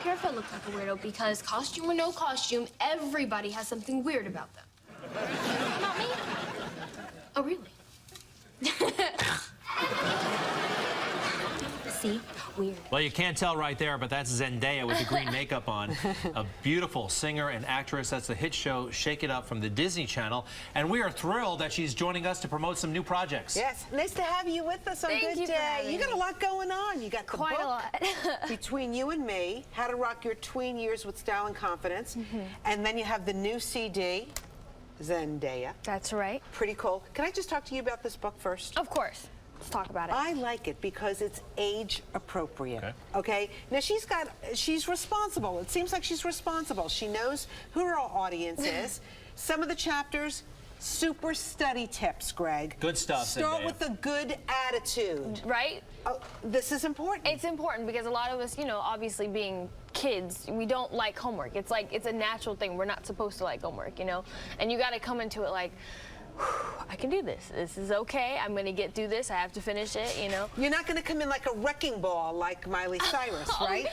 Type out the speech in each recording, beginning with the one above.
care if I look like a weirdo because costume or no costume, everybody has something weird about them. Not me. Oh, really? See? Weird. Well, you can't tell right there, but that's Zendaya with the green makeup on. A beautiful singer and actress. That's the hit show Shake It Up from the Disney Channel. And we are thrilled that she's joining us to promote some new projects. Yes, nice to have you with us on Good Day. You got a lot going on. You got the Quite book, a lot. Between You and Me, How to Rock Your Tween Years with Style and Confidence. And then you have the new CD, Zendaya. That's right. Pretty cool. Can I just talk to you about this book first? Of course. Let's talk about it. I like it because it's age appropriate. Okay? Now she's responsible. It seems like she's responsible. She knows who her audience is. Some of the chapters, super study tips, Greg. Good stuff, Start Zendaya. with a good attitude. Right? Oh, this is important. It's important because a lot of us, you know, obviously being kids, we don't like homework. It's like, it's a natural thing. We're not supposed to like homework, you know? And you got to come into it like, I can do this. This is okay. I'm going to get through this. I have to finish it, you know? You're not going to come in like a wrecking ball like Miley Cyrus, right?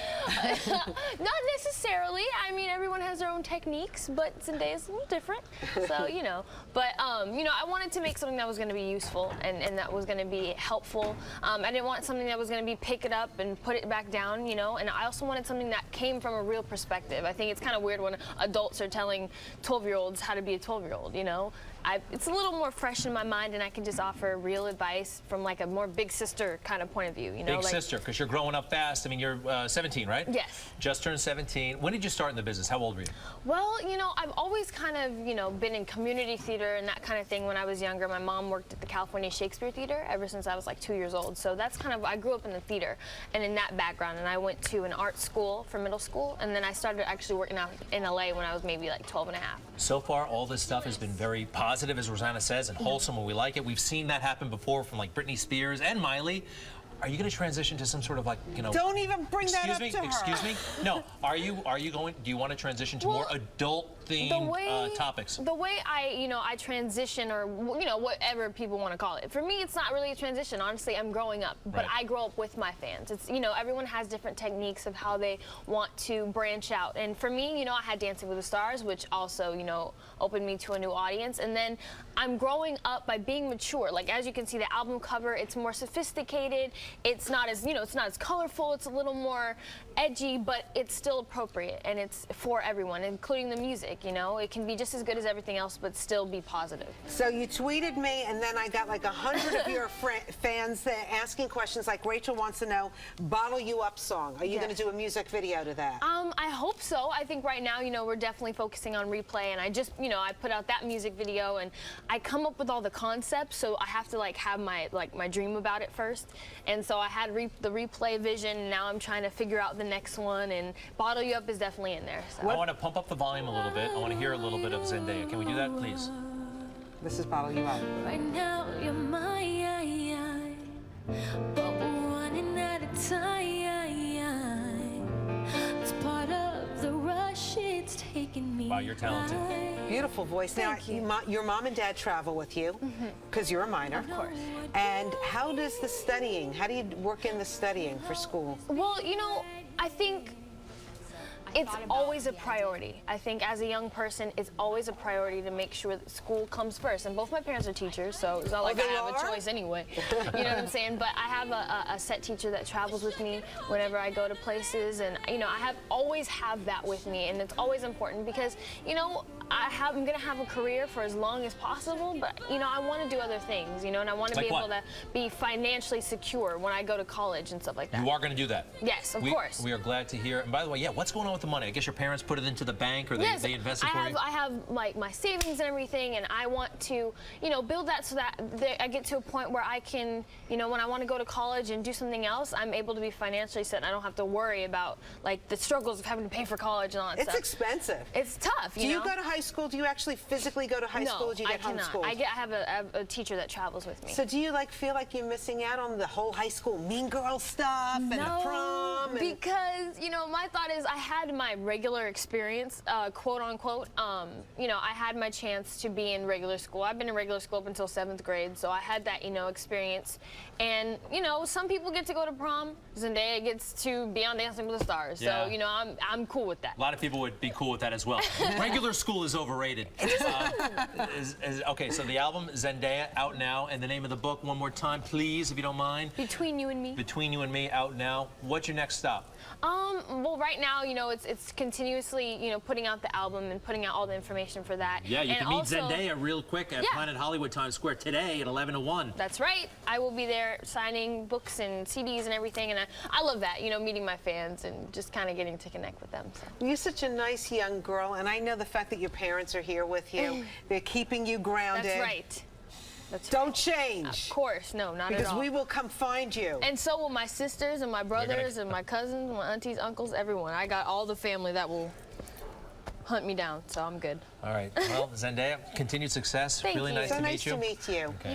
Not necessarily. I mean, everyone has their own techniques, but Zendaya's a little different. So, you know. But, you know, I wanted to make something that was going to be useful and that was going to be helpful. I didn't want something that was going to be pick it up and put it back down, you know? And I also wanted something that came from a real perspective. I think it's kind of weird when adults are telling 12-year-olds how to be a 12-year-old, you know? It's a little more fresh in my mind, and I can just offer real advice from like a more big sister kind of point of view, you know? Big sister, because you're growing up fast. I mean, you're 17, right? Yes. Just turned 17. When did you start in the business? How old were you? Well, you know, I've always kind of, you know, been in community theater and that kind of thing when I was younger. My mom worked at the California Shakespeare Theater ever since I was like 2 years old. So that's kind of, I grew up in the theater and in that background. And I went to an art school for middle school. And then I started actually working out in LA when I was maybe like 12 and a half. So far, all this stuff has been very positive, as Rosanna says, and wholesome, and we like it. We've seen that happen before from like Britney Spears and Miley. Are you going to transition to some sort of like, you know... Don't even bring that up to her. Excuse me? No. Are you going... Do you want to transition to more adult-themed topics? The way I transition, or, you know, whatever people want to call it. For me, it's not really a transition. Honestly, I'm growing up. But I grow up with my fans. It's, you know, everyone has different techniques of how they want to branch out. And for me, you know, I had Dancing with the Stars, which also, you know, opened me to a new audience. And then I'm growing up by being mature. Like, as you can see, the album cover, it's more sophisticated. It's not as, you know, it's not as colorful. It's a little more edgy, but it's still appropriate, and it's for everyone, including the music, you know? It can be just as good as everything else, but still be positive. So you tweeted me, and then I got like 100 of your fans asking questions like, Rachel wants to know, Bottle You Up song. Are you going to do a music video to that? I hope so. I think right now, you know, we're definitely focusing on Replay, and I just, you know, I put out that music video, and I come up with all the concepts, so I have to like have my dream about it first. And so I had the Replay vision, and now I'm trying to figure out the next one, and Bottle You Up is definitely in there. So. I want to pump up the volume a little bit. I want to hear a little bit of Zendaya. Can we do that, please? This is Bottle You Up. Right now you're mine, but we're running out of time. It's part of the rush, it's taking me. Wow, you're talented. Beautiful voice. Now, your mom and dad travel with you because you're a minor. Of course. And how does the studying, how do you work in the studying for school? Well, you know, I think it's always a priority. I think as a young person, it's always a priority to make sure that school comes first. And both my parents are teachers, so it's not like I have a choice anyway. You know what I'm saying? But I have a set teacher that travels with me whenever I go to places, and you know, always have that with me, and it's always important because, you know, I'm gonna have a career for as long as possible, but you know, I want to do other things, you know, and I want to be able to be financially secure when I go to college and stuff like that. You are going to do that? Yes, of course. We are glad to hear. And by the way, what's going on with the money? I guess your parents put it into the bank, or they invest it for you? I have like my savings and everything, and I want to, you know, build that so that I get to a point where I can, you know, when I want to go to college and do something else, I'm able to be financially set, and I don't have to worry about like the struggles of having to pay for college and all that stuff. It's expensive. It's tough, you know? Do you go to high school? Do you actually physically go to high school, or do you get homeschooled? I have a teacher that travels with me. So do you like feel like you're missing out on the whole high school mean girl stuff and the prom? prom? Because, you know, my thought is I had my regular experience, quote unquote. You know, I had my chance to be in regular school. I've been in regular school up until 7th grade, so I had that, you know, experience. And, you know, some people get to go to prom. Zendaya gets to be on Dancing with the Stars. Yeah. So, you know, I'm cool with that. A lot of people would be cool with that as well. Regular school is overrated. Okay, so the album, Zendaya, out now. And the name of the book, one more time, please, if you don't mind. Between You and Me. Between You and Me, out now. What's your next stop? Well, right now, you know, it's continuously, you know, putting out the album and putting out all the information for that. Yeah, you and can meet also, Zendaya real quick at Planet Hollywood Times Square today at 11 to 1. That's right. I will be there signing books and CDs and everything, and I love that, you know, meeting my fans and just kind of getting to connect with them. So. You're such a nice young girl, and I know the fact that your parents are here with you. They're keeping you grounded. That's right. That's Don't change. Of course, no, not at all. Because we will come find you. And so will my sisters and my brothers and my cousins, my aunties, uncles, everyone. I got all the family that will hunt me down, so I'm good. All right. Well, Zendaya, continued success. Thank really you. nice So to nice meet you. to meet you. Okay.